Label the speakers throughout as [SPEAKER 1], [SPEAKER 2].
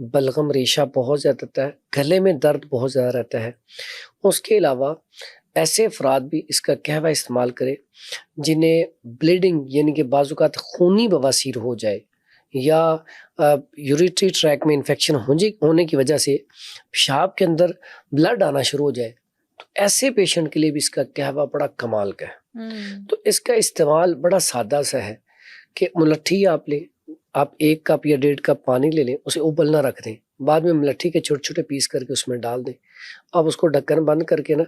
[SPEAKER 1] بلغم ریشہ بہت زیادہ رہتا ہے، گلے میں درد بہت زیادہ رہتا ہے۔ اس کے علاوہ ایسے افراد بھی اس کا قہوہ استعمال کرے جنہیں بلیڈنگ یعنی کہ بعض اوقات خونی بواسیر ہو جائے یا یوریٹری ٹریک میں انفیکشن ہونے کی وجہ سے پیشاب کے اندر بلڈ آنا شروع ہو جائے، تو ایسے پیشنٹ کے لیے بھی اس کا قہوہ بڑا کمال کا ہے۔ تو اس کا استعمال بڑا سادہ سا ہے کہ ملٹھی آپ لیں، آپ 1 کپ یا 1.5 کپ پانی لے لیں، اسے ابلنا رکھ دیں، بعد میں ملٹھی کے چھوٹے چھوٹے پیس کر کے اس میں ڈال دیں، اب اس کو ڈھکن بند کر کے نا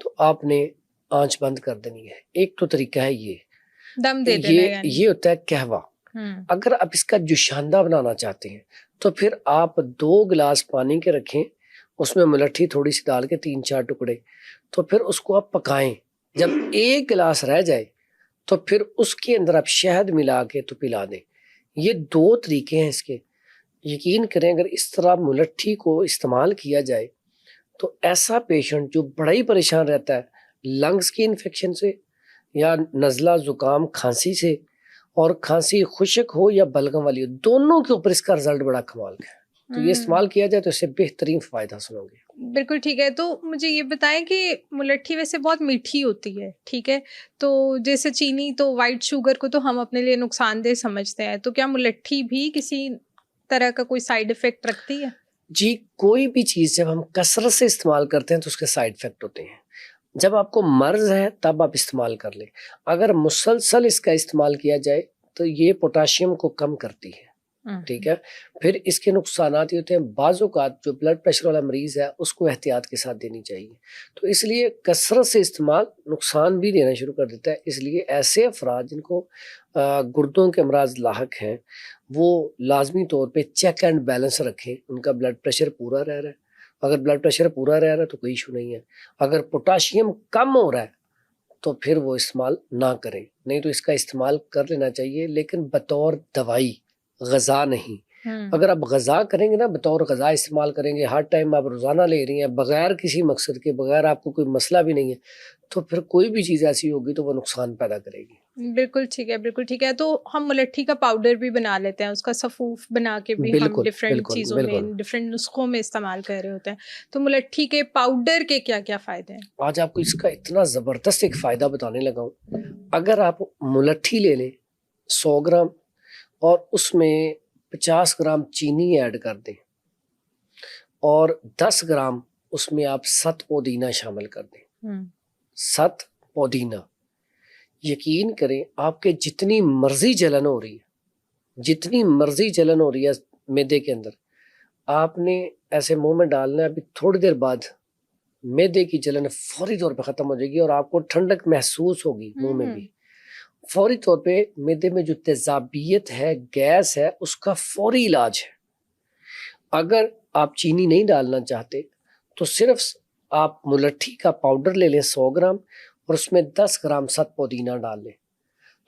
[SPEAKER 1] تو آپ نے آنچ بند کر دینی ہے۔ ایک تو طریقہ ہے
[SPEAKER 2] دم دے دینا،
[SPEAKER 1] یہ ہوتا ہے قہوہ۔ اگر آپ اس کا جوشاندہ بنانا چاہتے ہیں تو پھر آپ 2 گلاس پانی کے رکھیں، اس میں ملٹھی تھوڑی سی ڈال کے 3-4 ٹکڑے، تو پھر اس کو آپ پکائیں، جب 1 گلاس رہ جائے تو پھر اس کے اندر آپ شہد ملا کے تو پلا دیں۔ یہ 2 طریقے ہیں اس کے۔ یقین کریں اگر اس طرح ملٹھی کو استعمال کیا جائے تو ایسا پیشنٹ جو بڑا ہی پریشان رہتا ہے لنگز کی انفیکشن سے یا نزلہ زکام کھانسی سے، اور کھانسی خشک ہو یا بلغم والی ہو، دونوں کے اوپر اس کا رزلٹ بڑا کمال کا ہے۔ تو یہ استعمال کیا جائے تو اس سے بہترین فائدہ حاصل ہوں گے۔
[SPEAKER 2] بالکل ٹھیک ہے۔ تو مجھے یہ بتائیں کہ ملٹھی ویسے بہت میٹھی ہوتی ہے، ٹھیک ہے، تو جیسے چینی تو وائٹ شوگر کو تو ہم اپنے لیے نقصان دہ سمجھتے ہیں، تو کیا ملٹھی بھی کسی طرح کا کوئی سائیڈ افیکٹ رکھتی ہے؟
[SPEAKER 1] جی، کوئی بھی چیز جب ہم کثرت سے استعمال کرتے ہیں تو اس کے سائیڈ افیکٹ ہوتے ہیں۔ جب آپ کو مرض ہے تب آپ استعمال کر لیں، اگر مسلسل اس کا استعمال کیا جائے تو یہ پوٹاشیم کو کم کرتی ہے، ٹھیک ہے، پھر اس کے نقصانات یہ ہوتے ہیں، بعض اوقات جو بلڈ پریشر والا مریض ہے اس کو احتیاط کے ساتھ دینی چاہیے، تو اس لیے کثرت سے استعمال نقصان بھی دینا شروع کر دیتا ہے۔ اس لیے ایسے افراد جن کو گردوں کے امراض لاحق ہیں وہ لازمی طور پہ چیک اینڈ بیلنس رکھیں، ان کا بلڈ پریشر پورا رہ رہا ہے، اگر بلڈ پریشر پورا رہ رہا ہے تو کوئی ایشو نہیں ہے، اگر پوٹاشیم کم ہو رہا ہے تو پھر وہ استعمال نہ کریں، نہیں تو اس کا استعمال کر لینا چاہیے لیکن بطور دوائی، غذا نہیں۔ اگر آپ غذا کریں گے نا، بطور غذا استعمال کریں گے، ہر ٹائم آپ روزانہ لے رہی ہیں بغیر کسی مقصد کے، بغیر آپ کو کوئی مسئلہ بھی نہیں ہے، تو پھر کوئی بھی چیز ایسی ہوگی تو وہ نقصان پیدا کرے گی۔
[SPEAKER 2] بالکل ٹھیک ہے، بالکل ٹھیک ہے۔ تو ہم ملٹھی کا پاؤڈر بھی بنا لیتے ہیں، اس کا سفوف بنا کے بھی ہم ڈفرینٹ چیزوں میں، ڈفرینٹ نسخوں میں استعمال کر رہے ہوتے ہیں، تو ملٹھی کے پاؤڈر کے کیا کیا فائدے ہیں؟
[SPEAKER 1] آج آپ کو اس کا اتنا زبردست ایک فائدہ بتانے لگا ہوں۔ اگر آپ ملٹھی لے لیں 100 گرام اور اس میں 50 گرام چینی ایڈ کر دیں اور 10 گرام اس میں آپ 7 پودینہ شامل کر دیں، 7 پودینہ، یقین کریں آپ کے جتنی مرضی جلن ہو رہی ہے، جتنی مرضی جلن ہو رہی ہے معدے کے اندر، آپ نے ایسے منہ میں ڈالنا ہے، ابھی تھوڑی دیر بعد معدے کی جلن فوری طور پہ ختم ہو جائے گی اور آپ کو ٹھنڈک محسوس ہوگی منہ میں بھی۔ فوری طور پہ معدے میں جو تیزابیت ہے، گیس ہے، اس کا فوری علاج ہے۔ اگر آپ چینی نہیں ڈالنا چاہتے تو صرف آپ ملٹھی کا پاؤڈر لے لیں 100 گرام اور اس میں 10 گرام 7 پودینہ ڈال لیں،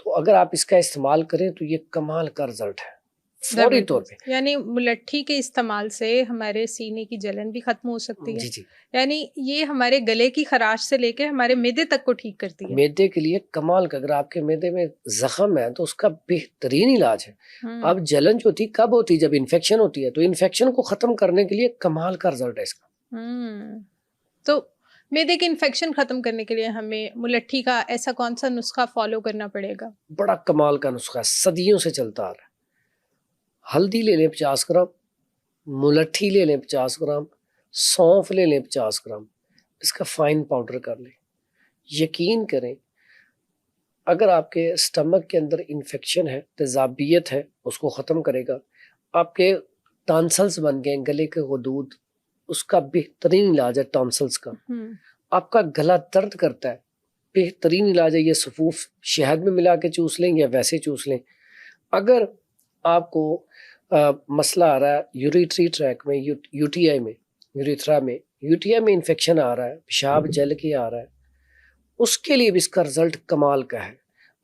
[SPEAKER 1] تو اگر آپ اس کا استعمال کریں تو یہ کمال کا رزلٹ ہے فوری طور پہ۔
[SPEAKER 2] یعنی ملٹھی کے استعمال سے ہمارے سینے کی جلن بھی ختم ہو سکتی ہے؟
[SPEAKER 1] جی،
[SPEAKER 2] یعنی یہ ہمارے گلے کی خراش سے لے کے ہمارے معدے تک کو ٹھیک کرتی ہے؟
[SPEAKER 1] معدے کے لیے کمال کا، اگر آپ کے معدے میں زخم ہے تو اس کا بہترین علاج ہے۔ اب جلن جو ہوتی کب ہوتی؟ جب انفیکشن ہوتی ہے، تو انفیکشن کو ختم کرنے کے لیے کمال کا رزلٹ ہے اس کا۔
[SPEAKER 2] تو معدے کے انفیکشن ختم کرنے کے لیے ہمیں ملٹھی کا ایسا کون سا نسخہ فالو کرنا پڑے گا؟
[SPEAKER 1] بڑا کمال کا نسخہ ہے، صدیوں سے چلتا آ رہا ہے۔ ہلدی لے لیں 50 گرام، ملٹھی لے لیں 50 گرام، سونف لے لیں 50 گرام، اس کا فائن پاؤڈر کر لیں۔ یقین کریں اگر آپ کے سٹمک کے اندر انفیکشن ہے، تیزابیت ہے، اس کو ختم کرے گا۔ آپ کے ٹانسلز بن گئے، گلے کے غدود، اس کا بہترین علاج ہے ٹانسلز کا۔ آپ کا گلا درد کرتا ہے، بہترین علاج ہے یہ سفوف، شہد میں ملا کے چوس لیں یا ویسے چوس لیں۔ اگر آپ کو مسئلہ آ رہا ہے یوریٹری ٹریک میں، یو ٹی آئی میں، یوریتھرا میں، یو ٹی آئی میں انفیکشن آ رہا ہے، پیشاب جل کے آ رہا ہے، اس کے لیے بھی اس کا رزلٹ کمال کا ہے۔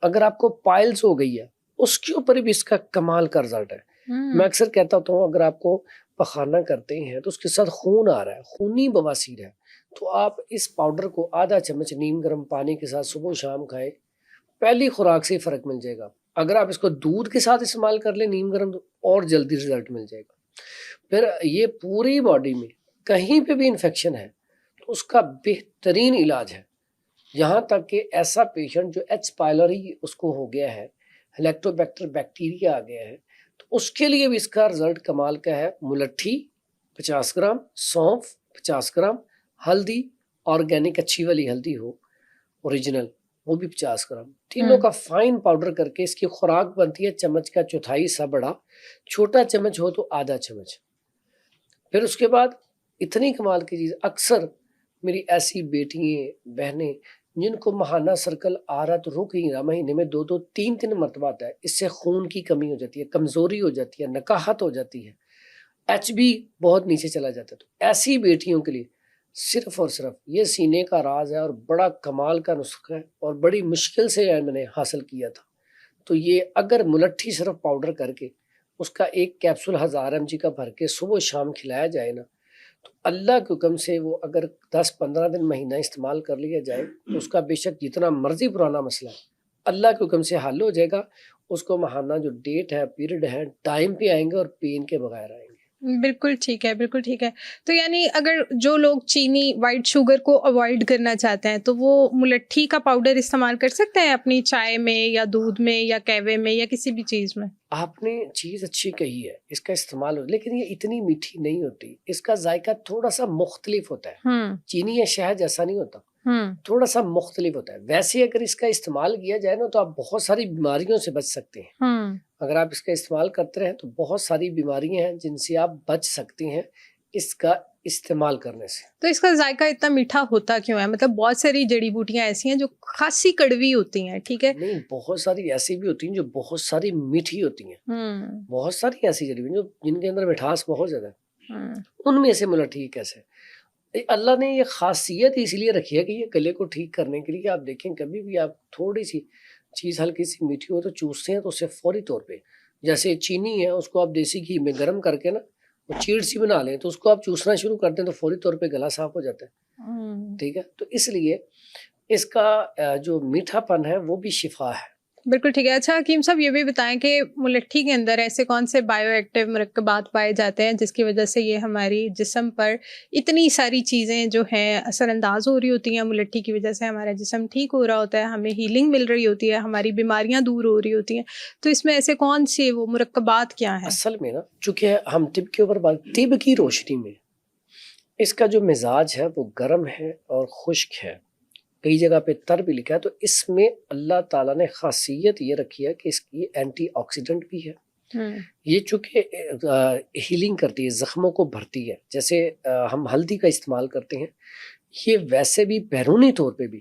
[SPEAKER 1] اگر آپ کو پائلز ہو گئی ہے اس کے اوپر بھی اس کا کمال کا رزلٹ ہے۔ میں اکثر کہتا ہوں اگر آپ کو پخانہ کرتے ہیں تو اس کے ساتھ خون آ رہا ہے، خونی بواسیر ہے، تو آپ اس پاؤڈر کو آدھا چمچ نیم گرم پانی کے ساتھ صبح و شام کھائیں، پہلی خوراک سے ہی فرق مل جائے گا۔ اگر آپ اس کو دودھ کے ساتھ استعمال کر لیں نیم گرم، تو اور جلدی رزلٹ مل جائے گا۔ پھر یہ پوری باڈی میں کہیں پہ بھی انفیکشن ہے تو اس کا بہترین علاج ہے. یہاں تک کہ ایسا پیشنٹ جو ایچ پائلوری اس کو ہو گیا ہے, ہیلیکٹوبیکٹر بیکٹیریا آ گیا ہے, تو اس کے لیے بھی اس کا رزلٹ کمال کا ہے. ملٹھی 50 گرام, سونف 50 گرام, ہلدی آرگینک اچھی والی ہلدی ہو اوریجنل وہ بھی 50 گرام, تینوں کا فائن پاؤڈر کر کے اس کی خوراک بنتی ہے چمچ کا چوتھائی حصہ بڑا, چھوٹا چمچ ہو تو آدھا چمچ. پھر اس کے بعد اتنی کمال کی چیز, اکثر میری ایسی بیٹیاں بہنیں جن کو ماہانہ سرکل آ رہا تو رک ہی رہا, مہینے میں 2-3 مرتبہ آتا ہے, اس سے خون کی کمی ہو جاتی ہے, کمزوری ہو جاتی ہے, نکاہت ہو جاتی ہے, ایچ بی بہت نیچے چلا جاتا ہے. تو ایسی بیٹیوں کے لیے صرف اور صرف یہ سینے کا راز ہے اور بڑا کمال کا نسخہ ہے اور بڑی مشکل سے میں نے حاصل کیا تھا. تو یہ اگر ملٹھی صرف پاؤڈر کر کے اس کا ایک کیپسول 1000 mg کا بھر کے صبح و شام کھلایا جائے نا, تو اللہ کے حکم سے وہ اگر 10-15 دن مہینہ استعمال کر لیا جائے تو اس کا بے شک جتنا مرضی پرانا مسئلہ ہے اللہ کے حکم سے حل ہو جائے گا. اس کو ماہانہ جو ڈیٹ ہے, پیریڈ ہے, ٹائم پہ آئیں گے اور پین کے بغیر آئیں گے.
[SPEAKER 2] بالکل ٹھیک ہے, بالکل ٹھیک ہے. تو یعنی اگر جو لوگ چینی وائٹ شوگر کو اوائڈ کرنا چاہتے ہیں تو وہ ملٹھی کا پاؤڈر استعمال کر سکتے ہیں اپنی چائے میں یا دودھ میں یا قہوے میں یا کسی بھی چیز میں؟
[SPEAKER 1] آپ نے چیز اچھی کہی ہے, اس کا استعمال ہو, لیکن یہ اتنی میٹھی نہیں ہوتی, اس کا ذائقہ تھوڑا سا مختلف ہوتا ہے. چینی یا شہد جیسا نہیں ہوتا, تھوڑا سا مختلف ہوتا ہے. ویسے اگر اس کا استعمال کیا جائے نا تو آپ بہت ساری بیماریوں سے بچ سکتے ہیں. اگر آپ اس کا استعمال کرتے رہیں تو بہت ساری بیماریاں ہیں جن سے آپ بچ سکتے ہیں اس کا استعمال کرنے سے.
[SPEAKER 2] تو اس کا ذائقہ اتنا میٹھا ہوتا کیوں ہے؟ مطلب بہت ساری جڑی بوٹیاں ایسی ہیں جو خاصی کڑوی ہوتی ہیں, ٹھیک ہے,
[SPEAKER 1] نہیں بہت ساری ایسی بھی ہوتی ہیں جو بہت ساری میٹھی ہوتی ہیں. بہت ساری ایسی جڑی بوٹیاں جن کے اندر مٹھاس بہت زیادہ ہے, ان میں سے ملٹھی کیسے. اللہ نے یہ خاصیت اس لیے رکھی ہے کہ یہ گلے کو ٹھیک کرنے کے لیے. آپ دیکھیں کبھی بھی آپ تھوڑی سی چیز ہلکی سی میٹھی ہو تو چوستے ہیں تو اس سے فوری طور پہ, جیسے چینی ہے اس کو آپ دیسی گھی میں گرم کر کے نا وہ چیڑ سی بنا لیں تو اس کو آپ چوسنا شروع کرتے ہیں تو فوری طور پہ گلا صاف ہو جاتا ہے. ٹھیک ہے, تو اس لیے اس کا جو میٹھا پن ہے وہ بھی شفا ہے.
[SPEAKER 2] بالکل ٹھیک ہے. اچھا حکیم صاحب یہ بھی بتائیں کہ ملٹھی کے اندر ایسے کون سے بائیو ایکٹیو مرکبات پائے جاتے ہیں جس کی وجہ سے یہ ہماری جسم پر اتنی ساری چیزیں جو ہیں اثر انداز ہو رہی ہوتی ہیں, ملٹھی کی وجہ سے ہمارا جسم ٹھیک ہو رہا ہوتا ہے, ہمیں ہیلنگ مل رہی ہوتی ہے, ہماری بیماریاں دور ہو رہی ہوتی ہیں. تو اس میں ایسے کون سے وہ مرکبات کیا ہیں؟
[SPEAKER 1] اصل میں نا چونکہ ہم طب کے اوپر طب کی روشنی میں اس کا جو مزاج ہے وہ گرم ہے اور خشک ہے, کئی جگہ پہ تر بھی لکھا ہے. تو اس میں اللہ تعالیٰ نے خاصیت یہ رکھی ہے کہ اس کی اینٹی آکسیڈنٹ بھی ہے. یہ چونکہ ہیلنگ کرتی ہے, زخموں کو بھرتی ہے. جیسے ہم ہلدی کا استعمال کرتے ہیں, یہ ویسے بھی بیرونی طور پہ بھی,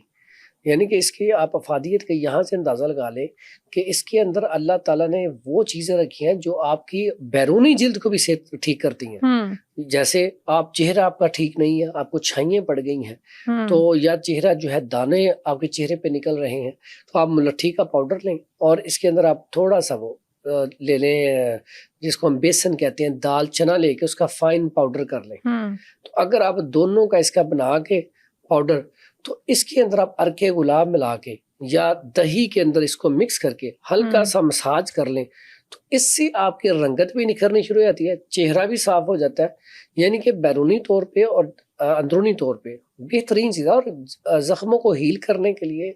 [SPEAKER 1] یعنی کہ اس کی آپ افادیت کا یہاں سے اندازہ لگا لیں کہ اس کے اندر اللہ تعالیٰ نے وہ چیزیں رکھی ہیں جو آپ کی بیرونی جلد کو بھی ٹھیک کرتی ہیں. جیسے آپ چہرہ آپ کا ٹھیک نہیں ہے, آپ کو چھائیاں پڑ گئی ہیں, تو یا چہرہ جو ہے دانے آپ کے چہرے پہ نکل رہے ہیں, تو آپ ملٹھی کا پاؤڈر لیں اور اس کے اندر آپ تھوڑا سا وہ لے لیں جس کو ہم بیسن کہتے ہیں, دال چنا لے کے اس کا فائن پاؤڈر کر لیں. تو اگر آپ دونوں کا اس کا بنا کے پاؤڈر, تو اس کے اندر آپ ارک گلاب ملا کے یا دہی کے اندر اس کو مکس کر کے ہلکا سا مساج کر لیں, تو اس سے آپ کی رنگت بھی نکھرنی شروع ہو جاتی ہے, چہرہ بھی صاف ہو جاتا ہے. یعنی کہ بیرونی طور پہ اور اندرونی طور پہ بہترین چیز ہے. اور زخموں کو ہیل کرنے کے لیے,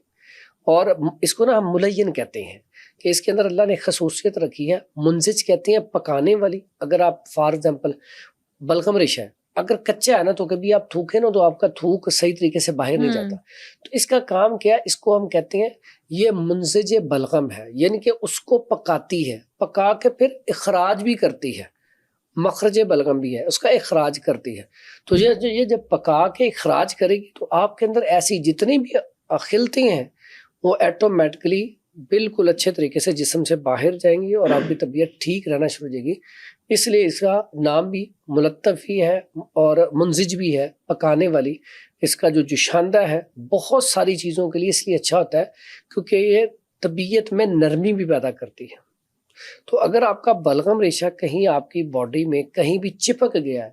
[SPEAKER 1] اور اس کو نا ہم ملین کہتے ہیں کہ اس کے اندر اللہ نے خصوصیت رکھی ہے, منزج کہتے ہیں پکانے والی. اگر آپ فار ایگزامپل بلغم ریشہ ہے, اگر کچا ہے نا تو کبھی آپ تھوکیں نا تو آپ کا تھوک صحیح طریقے سے باہر نہیں جاتا. تو اس کا کام کیا ہے, اس کو ہم کہتے ہیں یہ منزج بلغم ہے, یعنی کہ اس کو پکاتی ہے, پکا کے پھر اخراج بھی کرتی ہے. مخرج بلغم بھی ہے, اس کا اخراج کرتی ہے. تو یہ جب پکا کے اخراج کرے گی تو آپ کے اندر ایسی جتنی بھی خلطیں ہیں وہ ایٹومیٹکلی بالکل اچھے طریقے سے جسم سے باہر جائیں گی اور آپ کی طبیعت ٹھیک رہنا شروع ہو جائے گی. اس لیے اس کا نام بھی ملطف ہی ہے اور منزج بھی ہے, پکانے والی. اس کا جو جوشاندہ ہے بہت ساری چیزوں کے لیے اس لیے اچھا ہوتا ہے کیونکہ یہ طبیعت میں نرمی بھی پیدا کرتی ہے. تو اگر آپ کا بلغم ریشہ کہیں آپ کی باڈی میں کہیں بھی چپک گیا ہے,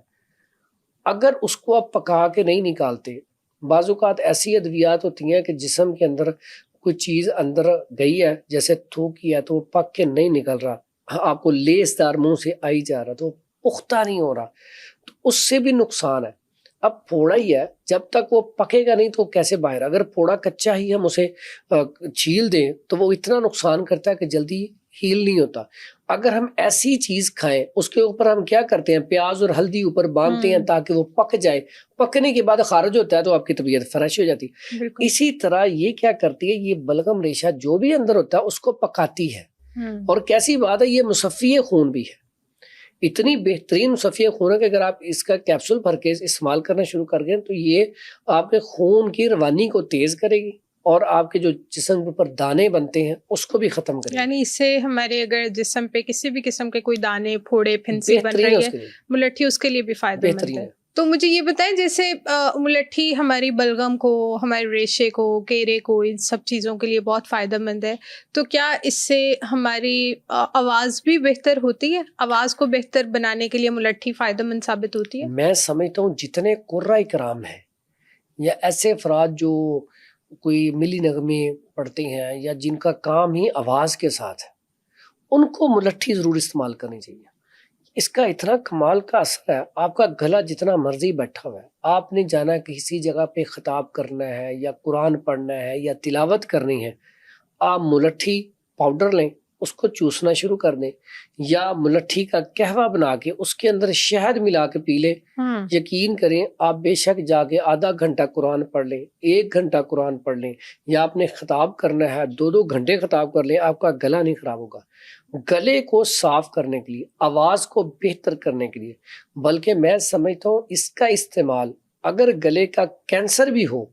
[SPEAKER 1] اگر اس کو آپ پکا کے نہیں نکالتے, بعض اوقات ایسی ادویات ہوتی ہیں کہ جسم کے اندر کوئی چیز اندر گئی ہے, جیسے تھوک کیا تو وہ پک کے نہیں نکل رہا, آپ کو لیس دار منہ سے آئی جا رہا, تو پختہ نہیں ہو رہا تو اس سے بھی نقصان ہے. اب پھوڑا ہی ہے, جب تک وہ پکے گا نہیں تو کیسے باہر, اگر پھوڑا کچا ہی ہم اسے چھیل دیں تو وہ اتنا نقصان کرتا ہے کہ جلدی ہیل نہیں ہوتا. اگر ہم ایسی چیز کھائیں, اس کے اوپر ہم کیا کرتے ہیں, پیاز اور ہلدی اوپر باندھتے ہیں تاکہ وہ پک جائے, پکنے کے بعد خارج ہوتا ہے تو آپ کی طبیعت فریش ہو جاتی. اسی طرح یہ کیا کرتی ہے, یہ بلغم ریشہ جو بھی اندر ہوتا ہے اس کو پکاتی ہے. اور کیسی بات ہے, یہ مصفی خون بھی ہے, اتنی بہترین مصفی خون ہے کہ اگر آپ اس کا کیپسول بھر کے استعمال کرنا شروع کر گئے تو یہ آپ کے خون کی روانی کو تیز کرے گی اور آپ کے جو جسم کے اوپر دانے بنتے ہیں اس کو بھی ختم کرے گی.
[SPEAKER 2] یعنی اس سے ہمارے اگر جسم پہ کسی بھی قسم کے کوئی دانے پھوڑے پھنسی بن رہی ہے, ملٹھی اس کے لیے بھی فائدہ مند ہے. تو مجھے یہ بتائیں, جیسے ملٹھی ہماری بلغم کو, ہمارے ریشے کو, کیرے کو, ان سب چیزوں کے لیے بہت فائدہ مند ہے, تو کیا اس سے ہماری آواز بھی بہتر ہوتی ہے؟ آواز کو بہتر بنانے کے لیے ملٹھی فائدہ مند ثابت ہوتی ہے؟
[SPEAKER 1] میں سمجھتا ہوں جتنے قرۂ کرام ہیں یا ایسے افراد جو کوئی ملی نغمے پڑھتے ہیں یا جن کا کام ہی آواز کے ساتھ ہے, ان کو ملٹھی ضرور استعمال کرنی چاہیے. اس کا اتنا کمال کا اثر ہے, آپ کا گلا جتنا مرضی بیٹھا ہوا ہے, آپ نے جانا کسی جگہ پہ خطاب کرنا ہے یا قرآن پڑھنا ہے یا تلاوت کرنی ہے, آپ ملٹھی پاؤڈر لیں, اس کو چوسنا شروع کر دیں, یا ملٹھی کا قہوہ بنا کے اس کے اندر شہد ملا کے پی لیں. یقین کریں آپ بے شک جا کے آدھا گھنٹہ قرآن پڑھ لیں, 1 گھنٹہ قرآن پڑھ لیں, یا آپ نے خطاب کرنا ہے 2 گھنٹے خطاب کر لیں, آپ کا گلا نہیں خراب ہوگا. گلے کو صاف کرنے کے لیے, آواز کو بہتر کرنے کے لیے, بلکہ میں سمجھتا ہوں اس کا استعمال اگر گلے کا کینسر بھی ہو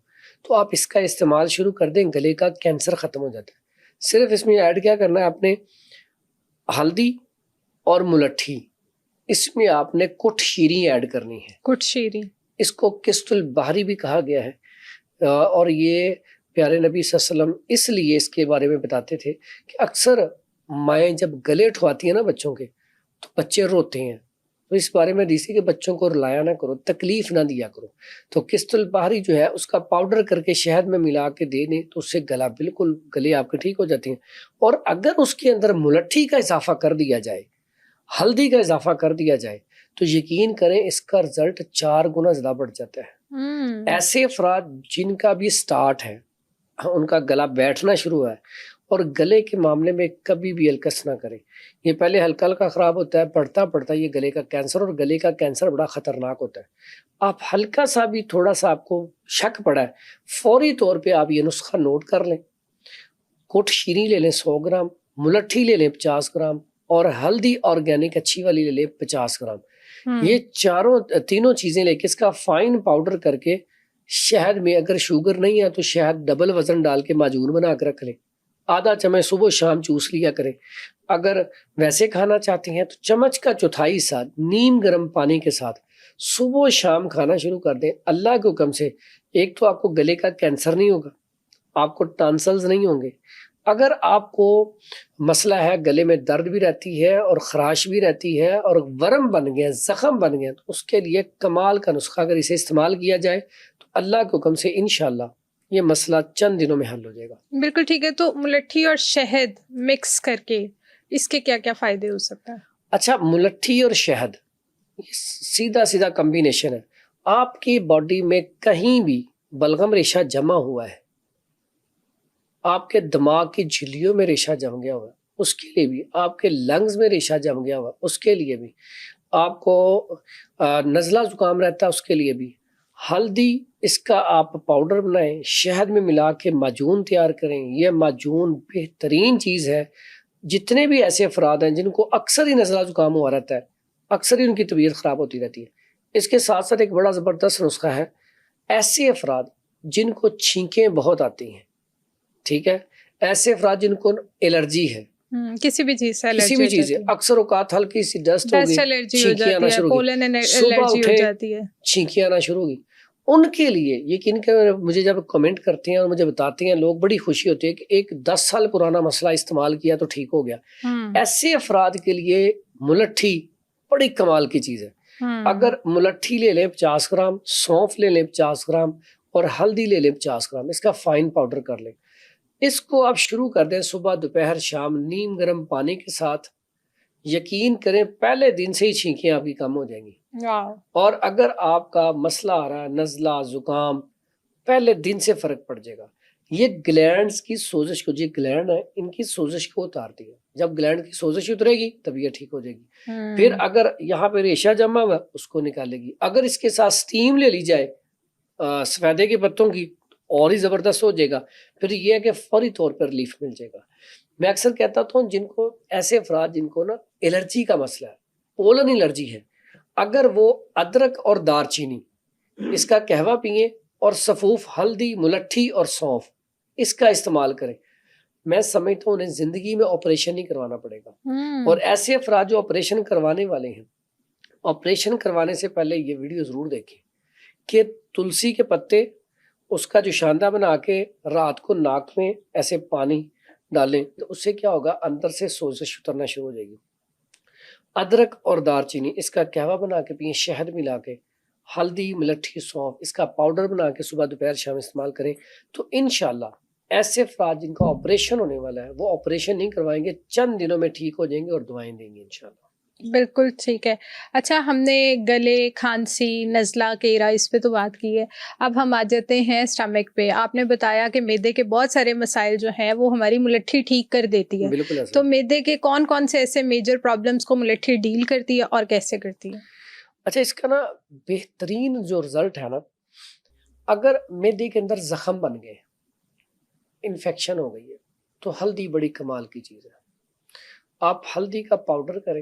[SPEAKER 1] تو آپ اس کا استعمال شروع کر دیں, گلے کا کینسر ختم ہو جاتا ہے. صرف اس میں ایڈ کیا کرنا ہے آپ نے, ہلدی اور ملٹھی, اس میں آپ نے کٹ شیریں ایڈ کرنی ہے.
[SPEAKER 2] کٹ شیریں, اس
[SPEAKER 1] کو قسط البحری بھی کہا گیا ہے, اور یہ پیارے نبی صلی اللہ علیہ وسلم اس لیے اس کے بارے میں بتاتے تھے کہ اکثر مائیں جب گلے اٹھواتی ہیں نا بچوں کے تو بچے روتے ہیں, تو اس بارے میں حدیث ہے کہ بچوں کو رلایا نہ کرو, تکلیف نہ دیا کرو. تو قسط البحری جو ہے اس کا پاؤڈر کر کے شہد میں ملا کے دے دیں تو اس سے گلا بالکل, گلے آپ کے ٹھیک ہو جاتے ہیں. اور اگر اس کے اندر ملٹھی کا اضافہ کر دیا جائے, ہلدی کا اضافہ کر دیا جائے, تو یقین کریں اس کا رزلٹ 4 گنا زیادہ بڑھ جاتا ہے. ایسے افراد جن کا بھی سٹارٹ ہے, ان کا گلا بیٹھنا شروع ہے, اور گلے کے معاملے میں کبھی بھی ہلکس نہ کریں. یہ پہلے ہلکا ہلکا خراب ہوتا ہے, پڑھتا پڑھتا یہ گلے کا کینسر, اور گلے کا کینسر بڑا خطرناک ہوتا ہے. آپ ہلکا سا بھی تھوڑا سا آپ کو شک پڑا ہے, فوری طور پہ آپ یہ نسخہ نوٹ کر لیں. کٹ شیریں لے لیں 100 گرام, ملٹھی لے لیں 50 گرام, اور ہلدی آرگینک اچھی والی لے لیں 50 گرام. یہ تینوں چیزیں لے کے اس کا فائن پاؤڈر کر کے شہد میں, اگر شوگر نہیں ہے تو شہد ڈبل وزن ڈال کے معجون بنا کے رکھ لیں, آدھا چمچ صبح شام چوس لیا کریں. اگر ویسے کھانا چاہتے ہیں تو چمچ کا چوتھائی ساتھ نیم گرم پانی کے ساتھ صبح شام کھانا شروع کر دیں. اللہ کے حکم سے ایک تو آپ کو گلے کا کینسر نہیں ہوگا, آپ کو ٹانسلز نہیں ہوں گے. اگر آپ کو مسئلہ ہے گلے میں درد بھی رہتی ہے اور خراش بھی رہتی ہے اور ورم بن گئے, زخم بن گئے, تو اس کے لیے کمال کا نسخہ اگر اسے استعمال کیا جائے تو اللہ کے حکم سے انشاءاللہ یہ مسئلہ چند دنوں میں حل ہو جائے گا. بالکل
[SPEAKER 2] ٹھیک ہے. تو ملٹھی اور شہد مکس کر کے اس کے کیا کیا فائدے ہو سکتا ہے؟
[SPEAKER 1] اچھا, ملٹھی اور شہد سیدھا کمبینیشن ہے. آپ کی باڈی میں کہیں بھی بلغم ریشہ جمع ہوا ہے, آپ کے دماغ کی جھلیوں میں ریشہ جم گیا ہوا ہے, اس کے لیے بھی, آپ کے لنگز میں ریشہ جم گیا ہوا ہے, اس کے لیے بھی, آپ کو نزلہ زکام رہتا ہے, اس کے لیے بھی, ہلدی اس کا آپ پاؤڈر بنائیں, شہد میں ملا کے معجون تیار کریں. یہ معجون بہترین چیز ہے. جتنے بھی ایسے افراد ہیں جن کو اکثر ہی نزلہ زکام ہوا رہتا ہے, اکثر ہی ان کی طبیعت خراب ہوتی رہتی ہے, اس کے ساتھ ساتھ ایک بڑا زبردست نسخہ ہے. ایسے افراد جن کو چھینکیں بہت آتی ہیں, ٹھیک ہے, ایسے افراد جن کو الرجی ہے
[SPEAKER 2] کسی بھی چیز سے,
[SPEAKER 1] کسی بھی چیز ہے, اکثر اوقات ہلکی سی ڈسٹ ہوگی, چھینکیں آنا شروع ہوگی, صبح اٹھے چھینکیں آنا شروع ہوگی, ان کے لیے یقین کہ مجھے جب کمنٹ کرتے ہیں اور مجھے بتاتے ہیں لوگ, بڑی خوشی ہوتی ہے کہ ایک 10 سال پرانا مسئلہ استعمال کیا تو ٹھیک ہو گیا. ایسے افراد کے لیے ملٹھی بڑی کمال کی چیز ہے. اگر ملٹھی لے لیں 50 گرام, سونف لے لیں 50 گرام, اور ہلدی لے لیں 50 گرام, اس کا فائن پاؤڈر کر لیں. اس کو آپ شروع کر دیں صبح دوپہر شام نیم گرم پانی کے ساتھ. یقین کریں پہلے دن سے ہی چھینکیں آپ کی کم ہو جائیں گی. اور اگر آپ کا مسئلہ آ رہا ہے نزلہ زکام، پہلے دن سے فرق پڑ جائے گا. یہ گلینڈز کی سوزش کو، جو گلینڈ ہے ان کی سوزش کو اتارتی ہے. جب گلینڈ کی سوزش اترے گی طبیعت ٹھیک ہو جائے گی. پھر اگر یہاں پہ ریشہ جمع ہوا اس کو نکالے گی. اگر اس کے ساتھ سٹیم لے لی جائے سفیدے کے پتوں کی اور ہی زبردست ہو جائے گا. پھر یہ ہے کہ فوری طور پر ریلیف مل جائے گا. میں اکثر کہتا ہوں جن کو ایسے افراد جن کو نا الرجی کا مسئلہ ہے، پولن الرجی ہے، اگر وہ ادرک اور دار چینی اس کا قہوہ پئیں اور سفوف، ہلدی، ملٹھی اور سونف اس کا استعمال کریں، میں سمجھتا ہوں انہیں زندگی میں آپریشن نہیں کروانا پڑے گا. اور ایسے افراد جو آپریشن کروانے والے ہیں، آپریشن کروانے سے پہلے یہ ویڈیو ضرور دیکھیں کہ تلسی کے پتے اس کا جو شاندہ بنا کے رات کو ناک میں ایسے پانی ڈالیں تو اس سے کیا ہوگا، اندر سے سوزش اترنا شروع ہو جائے گی. ادرک اور دار چینی اس کا قہوہ بنا کے پئیں، شہد ملا کے، ہلدی، ملٹھی، سونف اس کا پاؤڈر بنا کے صبح دوپہر شام استعمال کریں تو انشاءاللہ ایسے افراد جن کا آپریشن ہونے والا ہے وہ آپریشن نہیں کروائیں گے، چند دنوں میں ٹھیک ہو جائیں گے اور دعائیں دیں گے انشاءاللہ.
[SPEAKER 2] بالکل ٹھیک ہے. اچھا، ہم نے گلے، کھانسی، نزلہ، کیرا اس پہ تو بات کی ہے. اب ہم آ جاتے ہیں اسٹمک پہ. آپ نے بتایا کہ معدے کے بہت سارے مسائل جو ہیں وہ ہماری ملٹھی ٹھیک کر دیتی ہے.
[SPEAKER 1] بالکل ایسا.
[SPEAKER 2] تو معدے کے کون کون سے ایسے میجر پرابلمس کو ملٹھی ڈیل کرتی ہے اور کیسے کرتی ہے؟
[SPEAKER 1] اچھا، اس کا نا بہترین جو رزلٹ ہے نا، اگر معدے کے اندر زخم بن گئے، انفیکشن ہو گئی ہے، تو ہلدی بڑی کمال کی چیز ہے. آپ ہلدی کا پاؤڈر کریں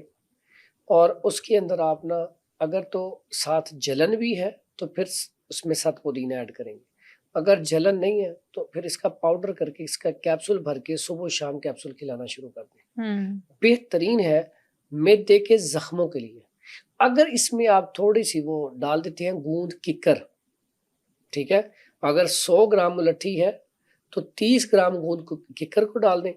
[SPEAKER 1] اور اس کے اندر آپ نا اگر تو ساتھ جلن بھی ہے تو پھر اس میں ساتھ پودینہ ایڈ کریں گے. اگر جلن نہیں ہے تو پھر اس کا پاؤڈر کر کے اس کا کیپسول بھر کے صبح و شام کیپسول کھلانا شروع کر دیں. بہترین ہے معدے کے زخموں کے لیے. اگر اس میں آپ تھوڑی سی وہ ڈال دیتے ہیں گوند ککر، ٹھیک ہے، اگر 100 گرام ملٹھی ہے تو 30 گرام گوند ککر کو ڈال دیں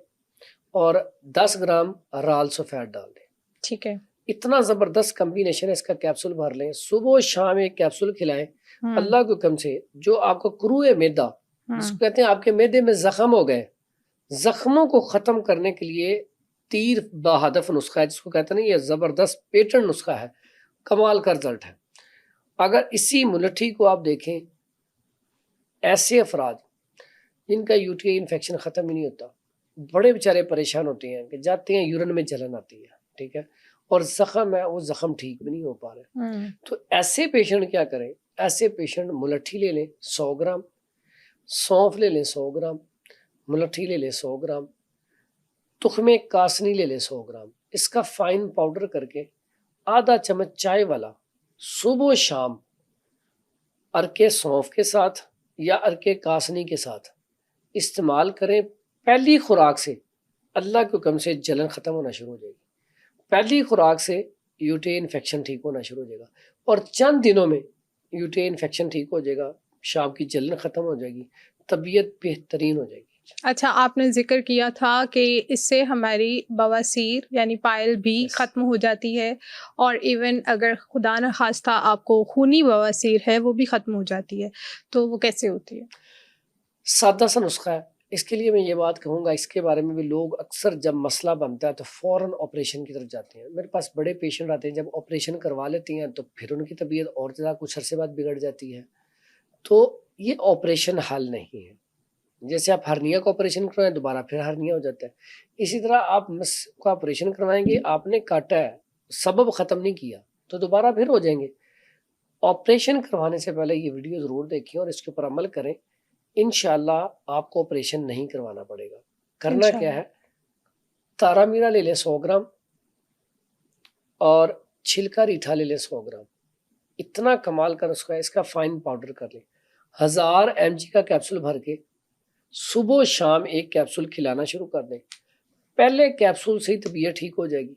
[SPEAKER 1] اور 10 گرام رال سفید ڈال دیں.
[SPEAKER 2] ٹھیک ہے.
[SPEAKER 1] اتنا زبردست کمبینیشن ہے. اس کا کیپسول بھر لیں، صبح و شام ایک کیپسول کھلائیں. اللہ کے حکم سے جو آپ کو کروئے معدہ جس کو کہتے ہیں آپ کے معدے میں زخم ہو گئے، زخموں کو ختم کرنے کے لیے تیر بہدف نسخہ ہے جس کو کہتے ہیں نا، یہ زبردست پیٹرن نسخہ ہے، کمال کا رزلٹ ہے. اگر اسی ملٹھی کو آپ دیکھیں، ایسے افراد جن کا یو ٹی آئی انفیکشن ختم ہی نہیں ہوتا، بڑے بیچارے پریشان ہوتے ہیں کہ جاتے ہیں یورین میں جلن آتی ہے، ٹھیک ہے، اور زخم ہے وہ زخم ٹھیک بھی نہیں ہو پا رہے. تو ایسے پیشنٹ کیا کریں، ایسے پیشنٹ ملٹھی لے لیں 100 گرام، سونف لے لیں 100 گرام، ملٹھی لے لیں 100 گرام، تخم کاسنی لے لیں 100 گرام. اس کا فائن پاؤڈر کر کے آدھا چمچ چائے والا صبح و شام ارکے سونف کے ساتھ یا ارکے کاسنی کے ساتھ استعمال کریں. پہلی خوراک سے اللہ کے حکم سے جلن ختم ہونا شروع ہو جائے گی. پہلی خوراک سے یو ٹی آئی انفیکشن ٹھیک ہونا شروع ہو جائے گا اور چند دنوں میں یو ٹی آئی انفیکشن ٹھیک ہو جائے گا، شام کی جلن ختم ہو جائے گی، طبیعت بہترین ہو جائے گی.
[SPEAKER 2] اچھا، آپ نے ذکر کیا تھا کہ اس سے ہماری بواسیر یعنی پائل بھی ختم ہو جاتی ہے، اور ایون اگر خدا نخواستہ آپ کو خونی بواسیر ہے وہ بھی ختم ہو جاتی ہے. تو وہ کیسے ہوتی ہے؟
[SPEAKER 1] سادہ سا نسخہ ہے. اس کے لیے میں یہ بات کہوں گا، اس کے بارے میں بھی لوگ اکثر جب مسئلہ بنتا ہے تو فوراً آپریشن کی طرف جاتے ہیں. میرے پاس بڑے پیشنٹ آتے ہیں، جب آپریشن کروا لیتے ہیں تو پھر ان کی طبیعت اور زیادہ کچھ عرصے بعد بگڑ جاتی ہے. تو یہ آپریشن حل نہیں ہے. جیسے آپ ہرنیا کا آپریشن کروائیں دوبارہ پھر ہرنیا ہو جاتا ہے، اسی طرح آپ مس کا آپریشن کروائیں گے، آپ نے کاٹا ہے، سبب ختم نہیں کیا تو دوبارہ پھر ہو جائیں گے. آپریشن کروانے سے پہلے یہ ویڈیو ضرور دیکھیں اور اس کے اوپر عمل کریں. انشاءاللہ آپ کو آپریشن نہیں کروانا پڑے گا. کرنا کیا ہے، تارا میرا لے لیں 100 گرام اور چھلکا ریٹھا لے لیں 100 گرام. اتنا کمال کا نسخہ ہے. اس کا فائن پاؤڈر کر لیں، 1000 mg کا کیپسول بھر کے صبح و شام ایک کیپسول کھلانا شروع کر دیں. پہلے کیپسول سے ہی طبیعت ٹھیک ہو جائے گی.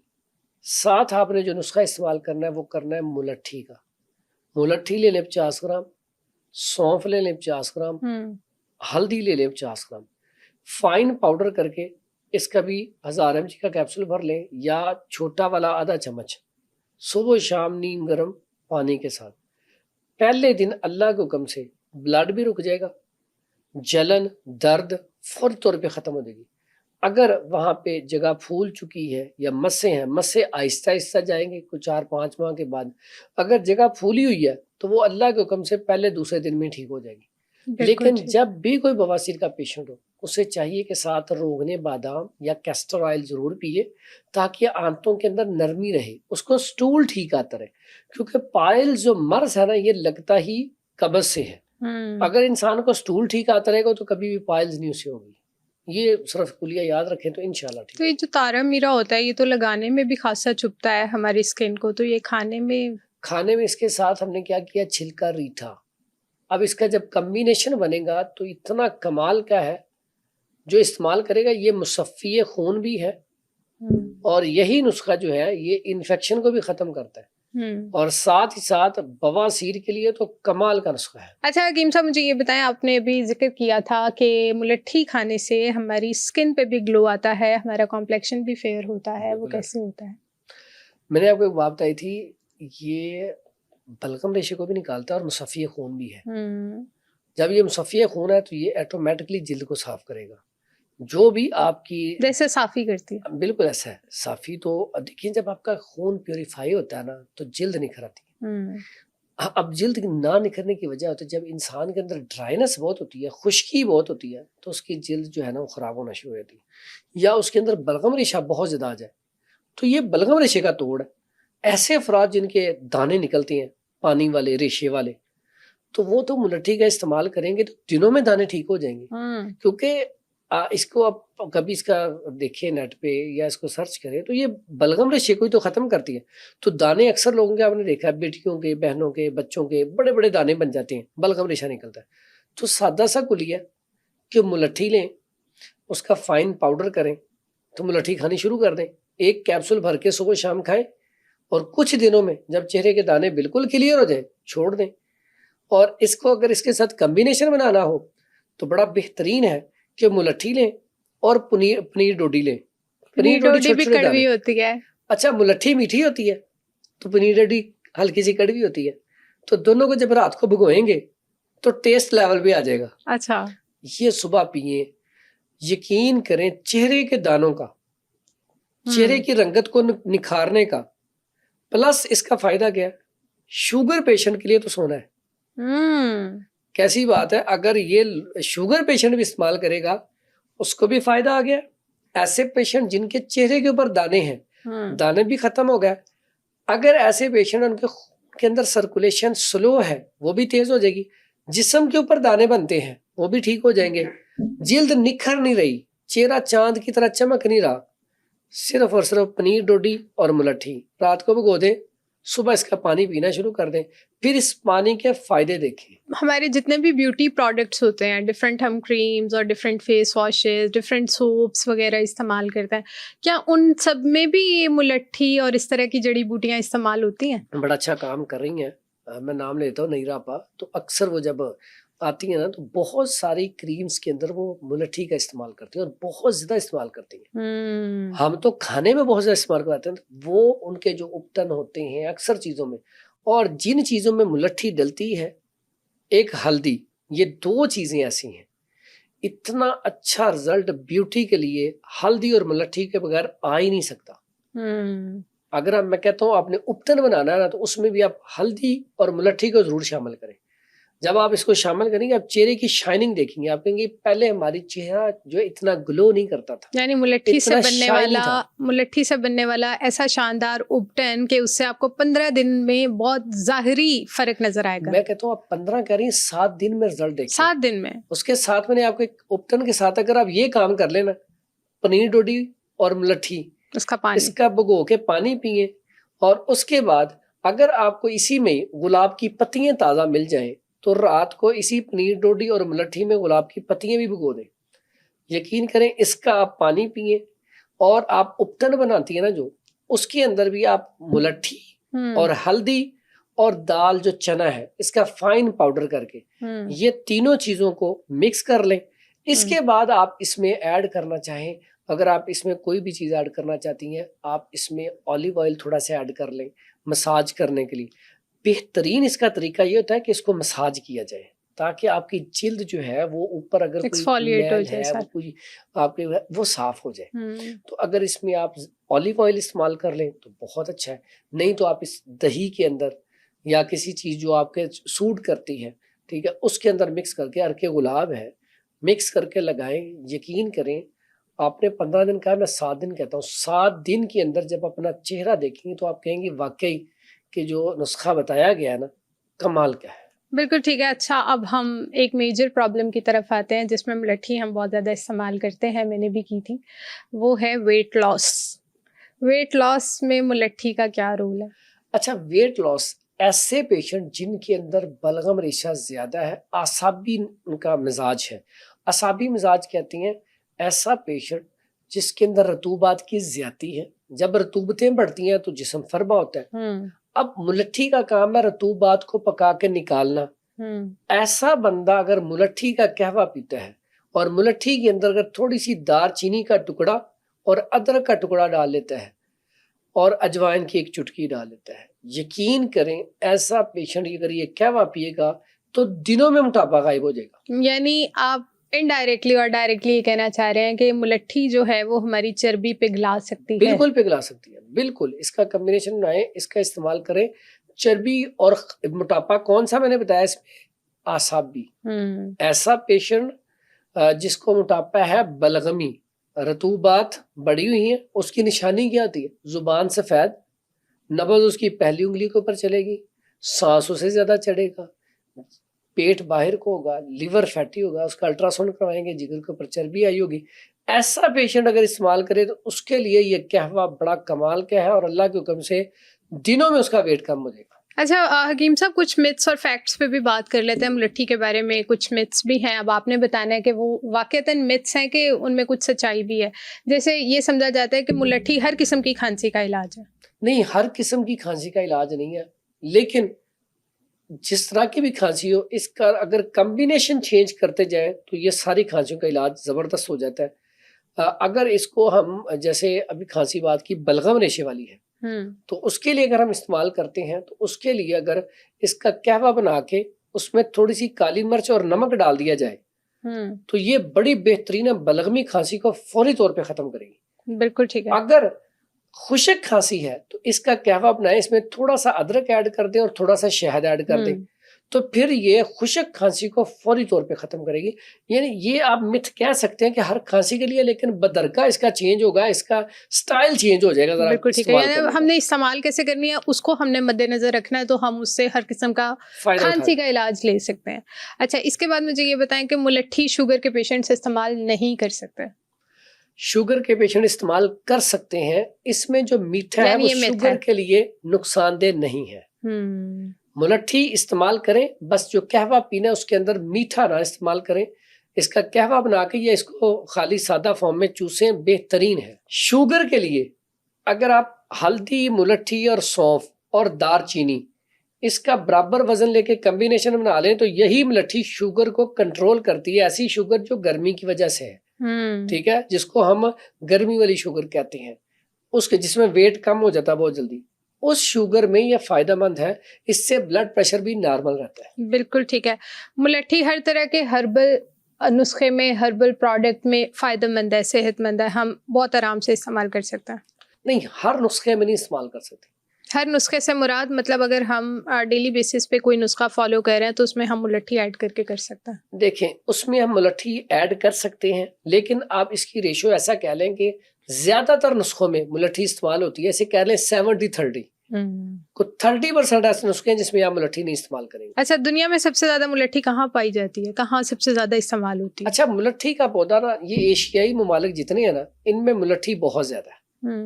[SPEAKER 1] ساتھ آپ نے جو نسخہ استعمال کرنا ہے وہ کرنا ہے ملٹھی کا. ملٹھی لے لیں 50 گرام، سونف لے لیں 50 گرام، ہلدی لے لیں 50 گرام. فائن پاؤڈر کر کے اس کا بھی 1000 mg کا کیپسول بھر لیں یا چھوٹا والا آدھا چمچ صبح و شام نیم گرم پانی کے ساتھ. پہلے دن اللہ کے حکم سے بلڈ بھی رک جائے گا، جلن درد فوری طور پہ ختم ہو جائے گی. اگر وہاں پہ جگہ پھول چکی ہے یا مسیں ہیں، مسیں آہستہ آہستہ جائیں گے کچھ 4-5 ماہ کے بعد. اگر جگہ پھولی ہوئی ہے تو وہ اللہ کے حکم سے پہلے دوسرے دن میں ٹھیک ہو جائے گی.
[SPEAKER 2] بالکل
[SPEAKER 1] لیکن
[SPEAKER 2] ٹھیک.
[SPEAKER 1] جب بھی کوئی بواسیر کا پیشنٹ ہو اسے چاہیے کہ ساتھ روغن بادام یا کیسٹر آئل ضرور پیے تاکہ آنتوں کے اندر نرمی رہے، اس کو سٹول ٹھیک آتا رہے. کیونکہ پائل جو مرض ہے نا یہ لگتا ہی قبض سے ہے. اگر انسان کو سٹول ٹھیک آتا رہے گا تو کبھی بھی پائلز نہیں اسے ہوگی. یہ صرف کلیہ یاد رکھیں تو انشاءاللہ ٹھیک.
[SPEAKER 2] تو یہ جو تارا میرا ہوتا ہے یہ تو لگانے میں بھی خاصا چبھتا ہے ہماری اسکن کو، تو یہ کھانے میں
[SPEAKER 1] اس کے ساتھ ہم نے کیا کیا، چھلکا ریٹھا. اب اس کا جب کمبینیشن بنے گا تو اتنا کمال کا ہے، جو استعمال کرے گا یہ مصفی خون بھی ہے اور یہی نسخہ جو ہے یہ انفیکشن کو بھی ختم کرتا ہے اور ساتھ ہی ساتھ بواسیر کے لیے تو کمال کا نسخہ ہے.
[SPEAKER 2] اچھا حکیم صاحب مجھے یہ بتائیں، آپ نے ابھی ذکر کیا تھا کہ ملٹھی کھانے سے ہماری اسکن پہ بھی گلو آتا ہے، ہمارا کمپلیکشن بھی فیئر ہوتا ہے، وہ کیسے ہوتا ہے؟
[SPEAKER 1] میں نے آپ کو ایک بات بتائی تھی، یہ بلغم ریشے کو بھی نکالتا ہے اور مصفی خون بھی ہے. جب یہ مصفی خون ہے تو یہ ایٹومیٹکلی جلد کو صاف کرے گا، جو بھی آپ کی
[SPEAKER 2] جیسے صافی کرتی ہے.
[SPEAKER 1] بالکل ایسا ہے. صافی تو دیکھیں جب آپ کا خون پیوریفائی ہوتا ہے نا تو جلد نکھر آتی ہے. اب جلد نہ نکھرنے کی وجہ ہوتی ہے جب انسان کے اندر ڈرائنس بہت ہوتی ہے، خشکی بہت ہوتی ہے، تو اس کی جلد جو ہے نا وہ خراب ہونا شروع ہو جاتی ہے. یا اس کے اندر بلغم ریشہ بہت زیادہ آ جائے تو یہ بلغم ریشے کا توڑ ہے. ایسے افراد جن کے دانے نکلتے ہیں پانی والے ریشے والے تو وہ تو ملٹھی کا استعمال کریں گے تو دنوں میں دانے ٹھیک ہو جائیں گے. کیونکہ اس کو آپ کبھی اس کا دیکھیں نیٹ پہ یا اس کو سرچ کریں تو یہ بلغم ریشے کو ہی تو ختم کرتی ہے. تو دانے اکثر لوگوں کے آپ نے دیکھا ہے، بیٹیوں کے، بہنوں کے، بچوں کے بڑے بڑے دانے بن جاتے ہیں، بلغم ریشہ نکلتا ہے. تو سادہ سا کلیہ کہ ملٹھی لیں، اس کا فائن پاؤڈر کریں تو ملٹھی کھانی شروع کر دیں. ایک کیپسول بھر کے صبح شام کھائیں اور کچھ دنوں میں جب چہرے کے دانے بالکل کلیئر ہو جائیں چھوڑ دیں. اور اس کو اگر اس کے ساتھ کمبینیشن بنانا ہو تو بڑا بہترین ہے کہ ملٹھی لیں اور پنیر ڈوڈی لیں. پنیر ڈوڈی بھی
[SPEAKER 2] کڑوی ہوتی ہے.
[SPEAKER 1] اچھا ملٹھی میٹھی ہوتی ہے تو پنیر ڈوڈی ہلکی سی کڑوی ہوتی ہے. تو دونوں کو جب رات کو بھگوئیں گے تو ٹیسٹ لیول بھی آ جائے گا.
[SPEAKER 2] اچھا
[SPEAKER 1] یہ صبح پئیں، یقین کریں چہرے کے دانوں کا، چہرے کی رنگت کو نکھارنے کا، پلس اس کا فائدہ کیا ہے، شوگر پیشنٹ کے لیے تو سونا ہے. کیسی بات ہے، اگر یہ شوگر پیشنٹ بھی استعمال کرے گا اس کو بھی فائدہ آ گیا. ایسے پیشنٹ جن کے چہرے کے اوپر دانے ہیں دانے بھی ختم ہو گئے. اگر ایسے پیشنٹ ان کے اندر سرکولیشن سلو ہے وہ بھی تیز ہو جائے گی. جسم کے اوپر دانے بنتے ہیں وہ بھی ٹھیک ہو جائیں گے. جلد نکھر نہیں رہی، چہرہ چاند کی طرح چمک نہیں رہا. صرف اور صرف پنیر ڈوڈی اور ملٹھی رات کو بھگو دیں، صبح اس کا پانی پینا شروع کر دیں، پھر اس پانی کے فائدے دیکھیں.
[SPEAKER 2] ہمارے جتنے بھی بیوٹی پروڈکٹس ہوتے ہیں، ڈفرینٹ ہم کریمز اور different face washes, different soaps وغیرہ استعمال کرتے ہیں، کیا ان سب میں بھی یہ ملٹھی اور اس طرح کی جڑی بوٹیاں استعمال ہوتی ہیں؟
[SPEAKER 1] بڑا اچھا کام کر رہی ہیں. میں نام لیتا ہوں نیرا پا. تو اکثر وہ جب آتی ہیں نا تو بہت ساری کریمز کے اندر وہ ملٹھی کا استعمال کرتی ہیں اور بہت زیادہ استعمال کرتی ہیں. ہم تو کھانے میں بہت زیادہ استعمال کرتے ہیں. وہ ان کے جو اپٹن ہوتے ہیں اکثر چیزوں میں، اور جن چیزوں میں ملٹھی ڈلتی ہے، ایک ہلدی، یہ دو چیزیں ایسی ہیں اتنا اچھا رزلٹ بیوٹی کے لیے ہلدی اور ملٹھی کے بغیر آ ہی نہیں سکتا. اگر میں کہتا ہوں آپ نے اپٹن بنانا ہے نا تو اس میں بھی آپ ہلدی اور ملٹھی کو ضرور شامل کریں. جب آپ اس کو شامل کریں گے آپ چہرے کی شائننگ دیکھیں گے، آپ کہیں گے پہلے ہماری چہرہ جو اتنا گلو نہیں کرتا تھا.
[SPEAKER 2] یعنی ملٹھی سے بننے والا ایسا شاندار اپٹن کہ اس سے آپ کو 15 دن میں بہت ظاہری فرق نظر آئے گا.
[SPEAKER 1] میں کہتا ہوں آپ 15 کہہ رہی ہیں، 7 دن میں رزلٹ دیکھیں.
[SPEAKER 2] 7 دن میں
[SPEAKER 1] اس کے ساتھ میں نے آپ کو ایک اپٹن کے ساتھ اگر آپ یہ کام کر لینا، پنیر ڈوڈی اور ملٹھی
[SPEAKER 2] اس کا
[SPEAKER 1] بھگو کے پانی پیئیں، اور اس کے بعد اگر آپ کو اسی میں گلاب کی پتیاں تازہ مل جائیں تو رات کو اسی پنیر ڈوڈی اور ملٹھی میں گلاب کی پتیاں بھی بھگو دیں. یقین کریں اس کا آپ پانی پیئیں، اور آپ اپٹن بناتی ہیں نا جو، اس کے اندر بھی آپ ملٹھی اور ہلدی اور دال جو چنا ہے اس کا فائن پاؤڈر کر کے یہ تینوں چیزوں کو مکس کر لیں. اس کے بعد آپ اس میں ایڈ کرنا چاہیں، اگر آپ اس میں کوئی بھی چیز ایڈ کرنا چاہتی ہیں آپ اس میں اولیو آئل تھوڑا سا ایڈ کر لیں مساج کرنے کے لیے. بہترین اس کا طریقہ یہ ہوتا ہے کہ اس کو مساج کیا جائے تاکہ آپ کی جلد جو ہے وہ اوپر اگر کوئی
[SPEAKER 2] ایکسفولیٹ ہو
[SPEAKER 1] میل
[SPEAKER 2] جائے
[SPEAKER 1] ہے وہ کوئی آپ کے وہ صاف ہو جائے. تو اگر اس میں آپ اولیو آئل استعمال کر لیں تو بہت اچھا ہے. نہیں تو آپ اس دہی کے اندر یا کسی چیز جو آپ کے سوٹ کرتی ہے, ٹھیک ہے, اس کے اندر مکس کر کے, عرق گلاب ہے, مکس کر کے لگائیں. یقین کریں آپ نے 15 دن کہا, میں 7 دن کہتا ہوں, 7 دن کے اندر جب اپنا چہرہ دیکھیں گے تو آپ کہیں گے واقعی کہ جو نسخہ بتایا گیا ہے نا, کمال کا ہے.
[SPEAKER 2] بالکل ٹھیک ہے. اچھا اب ہم ایک میجر پرابلم کی طرف آتے ہیں جس میں ملٹھی ہم بہت زیادہ استعمال کرتے ہیں, میں نے بھی کی تھی, وہ ہے ویٹ لاس. ویٹ لاس میں ملٹھی کا کیا رول ہے؟
[SPEAKER 1] اچھا, ویٹ لاس ایسے پیشنٹ جن کے اندر بلغم ریشہ زیادہ ہے, اعصابی ان کا مزاج ہے, اعصابی مزاج کہتے ہیں ایسا پیشنٹ جس کے اندر رطوبات کی زیادتی ہے. جب رطوبتیں بڑھتی ہیں تو جسم فربا ہوتا ہے. اب ملٹھی کا کام ہے رطوبات کو پکا کے نکالنا. ایسا بندہ اگر ملٹھی کا قہوہ پیتا ہے اور ملٹھی کے اندر اگر تھوڑی سی دار چینی کا ٹکڑا اور ادرک کا ٹکڑا ڈال لیتا ہے اور اجوائن کی ایک چٹکی ڈال لیتا ہے, یقین کریں ایسا پیشنٹ اگر یہ قہوہ پیے گا تو دنوں میں موٹاپا غائب ہو جائے گا.
[SPEAKER 2] یعنی آپ انڈائریکٹلی اور ڈائریکٹلی یہ کہنا چاہ رہے ہیں کہ ملٹھی جو ہے وہ ہماری چربی پگھلا سکتی ہے؟
[SPEAKER 1] بالکل پگھلا سکتی ہے, بالکل. اس کا کمبینیشن بنائیں, اس کا استعمال کریں. چربی اور موٹاپا کون سا میں نے بتایا اس میں؟ اعصابی. ایسا پیشنٹ جس کو موٹاپا ہے بلغمی, رطوبات بڑی ہوئی ہیں, اس کی نشانی کیا ہوتی ہے؟ زبان سفید, نبض اس کی پہلی انگلی کے اوپر چلے گی, سانس اسے زیادہ چڑھے گا, پیٹ باہر کو ہوگا, لیور فیٹی ہوگا, اس کا الٹرا ساؤنڈ کروائیں گے, جگر کے اوپر چربی آئی ہوگی. ایسا پیشنٹ اگر استعمال کرے تو اس کے لیے یہ قہوہ بڑا کمال کا ہے اور اللہ کے حکم سے دنوں میں اس کا ویٹ کم ہو جائے گا.
[SPEAKER 2] اچھا حکیم صاحب, کچھ متس اور فیکٹس پہ بھی بات کر لیتے ہیں ملٹھی کے بارے میں. کچھ متس بھی ہیں, اب آپ نے بتانا ہے کہ وہ واقعتاً متس ہیں کہ ان میں کچھ سچائی بھی ہے. جیسے یہ سمجھا جاتا ہے کہ ملٹھی ہر قسم کی کھانسی کا علاج ہے.
[SPEAKER 1] نہیں, ہر قسم کی کھانسی کا علاج نہیں ہے, لیکن جس طرح کی بھی کھانسی ہو اس کا اگر کمبینیشن چینج کرتے جائیں تو یہ ساری کھانسیوں کا علاج زبردست ہو جاتا ہے. اگر اس کو ہم جیسے ابھی کھانسی بات کی بلغم ریشے والی ہے تو اس کے لیے اگر ہم استعمال کرتے ہیں تو اس کے لیے اگر اس کا قہوہ بنا کے اس میں تھوڑی سی کالی مرچ اور نمک ڈال دیا جائے تو یہ بڑی بہترین بلغمی کھانسی کو فوری طور پہ ختم کرے گی.
[SPEAKER 2] بالکل ٹھیک ہے.
[SPEAKER 1] اگر خشک کھانسی ہے تو اس کا قہوہ بنائیں, اس میں تھوڑا سا ادرک ایڈ کر دیں اور تھوڑا سا شہد ایڈ کر دیں تو پھر یہ خشک کھانسی کو فوری طور پہ ختم کرے گی. یعنی یہ آپ متھ کہہ سکتے ہیں کہ ہر کھانسی کے لیے, لیکن بدرکا اس کا چینج ہوگا, اس کا سٹائل چینج ہو جائے گا.
[SPEAKER 2] بالکل ٹھیک ہے. یعنی ہم نے استعمال کیسے کرنی ہے اس کو ہم نے مد نظر رکھنا ہے تو ہم اس سے ہر قسم کا کھانسی کا علاج لے سکتے ہیں. اچھا, اس کے بعد مجھے یہ بتائیں کہ ملٹھی شوگر کے پیشنٹس استعمال نہیں کر سکتے؟
[SPEAKER 1] شوگر کے پیشنٹ استعمال کر سکتے ہیں. اس میں جو میٹھا ہے وہ شوگر کے لیے نقصان دہ نہیں ہے. ملٹھی استعمال کریں, بس جو قہوہ پینا ہے اس کے اندر میٹھا نہ استعمال کریں. اس کا قہوہ بنا کے یا اس کو خالی سادہ فارم میں چوسیں, بہترین ہے. شوگر کے لیے اگر آپ ہلدی, ملٹھی اور سونف اور دار چینی اس کا برابر وزن لے کے کمبینیشن بنا لیں تو یہی ملٹھی شوگر کو کنٹرول کرتی ہے. ایسی شوگر جو گرمی کی وجہ سے ہے, ٹھیک ہے, جس کو ہم گرمی والی شوگر کہتے ہیں, اس کے جس میں ویٹ کم ہو جاتا ہے بہت جلدی, اس شوگر میں یہ فائدہ مند ہے. اس سے بلڈ پریشر بھی نارمل رہتا ہے.
[SPEAKER 2] بالکل ٹھیک ہے. ملٹھی ہر طرح کے ہربل نسخے میں, ہربل پروڈکٹ میں فائدہ مند ہے, صحت مند ہے, ہم بہت آرام سے استعمال کر سکتے ہیں؟
[SPEAKER 1] نہیں, ہر نسخے میں نہیں استعمال کر سکتے.
[SPEAKER 2] ہر نسخے سے مراد مطلب اگر ہم ڈیلی بیسس پہ کوئی نسخہ فالو کر رہے ہیں تو اس میں ہم ملٹھی ایڈ کر کے کر سکتے ہیں؟
[SPEAKER 1] دیکھیں, اس میں ہم ملٹھی ایڈ کر سکتے ہیں, لیکن آپ اس کی ریشو ایسا کہہ لیں کہ زیادہ تر نسخوں میں ملٹھی استعمال ہوتی ہے, ایسے کہہ لیں 70-30. کو 30% ایسے نسخے ہیں جس میں آپ ملٹھی نہیں استعمال کریں گے.
[SPEAKER 2] اچھا, دنیا میں سب سے زیادہ ملٹھی کہاں پائی جاتی ہے, کہاں سب سے زیادہ استعمال ہوتی ہے؟
[SPEAKER 1] اچھا, ملٹھی کا پودا نا, یہ ایشیائی ممالک جتنے ہیں نا ان میں ملٹھی بہت زیادہ ہے.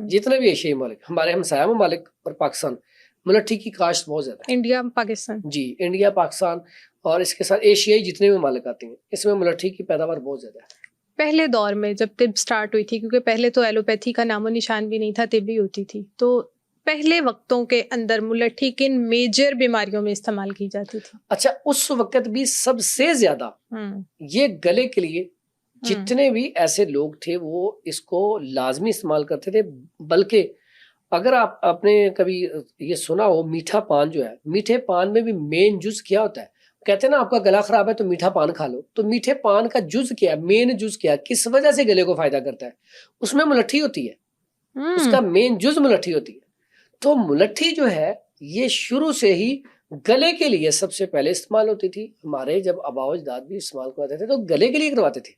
[SPEAKER 1] جتنے بھی ایشیائی ممالک, ہمارے ہمسایہ ممالک اور پاکستان, ملٹھی کی کاشت بہت زیادہ ہے.
[SPEAKER 2] انڈیا, پاکستان.
[SPEAKER 1] جی, انڈیا, پاکستان اور اس کے ساتھ ایشیائی جتنے بھی ممالک آتے ہیں اس میں ملٹھی کی پیداوار بہت زیادہ ہے.
[SPEAKER 2] پہلے دور میں جب طب سٹارٹ ہوئی تھی, کیونکہ پہلے تو ایلوپیتھی کا نام و نشان بھی نہیں تھا, طب بھی ہوتی تھی, تو پہلے وقتوں کے اندر ملٹھی کن میجر بیماریوں میں استعمال کی جاتی تھی؟
[SPEAKER 1] اچھا, اس وقت بھی سب سے زیادہ یہ گلے کے لیے جتنے بھی ایسے لوگ تھے وہ اس کو لازمی استعمال کرتے تھے. بلکہ اگر آپ نے کبھی یہ سنا ہو, میٹھا پان جو ہے, میٹھے پان میں بھی مین جز کیا ہوتا ہے, کہتے ہیں نا آپ کا گلا خراب ہے تو میٹھا پان کھا لو. تو میٹھے پان کا جز کیا، مین جز کیا، کس وجہ سے گلے کو فائدہ کرتا ہے؟ اس میں ملٹھی ہوتی ہے، اس کا مین جز ملٹھی ہوتی ہے. تو ملٹھی جو ہے یہ شروع سے ہی گلے کے لیے سب سے پہلے استعمال ہوتی تھی. ہمارے جب آباء و اجداد بھی استعمال کرواتے تھے تو گلے کے لیے کرواتے تھے،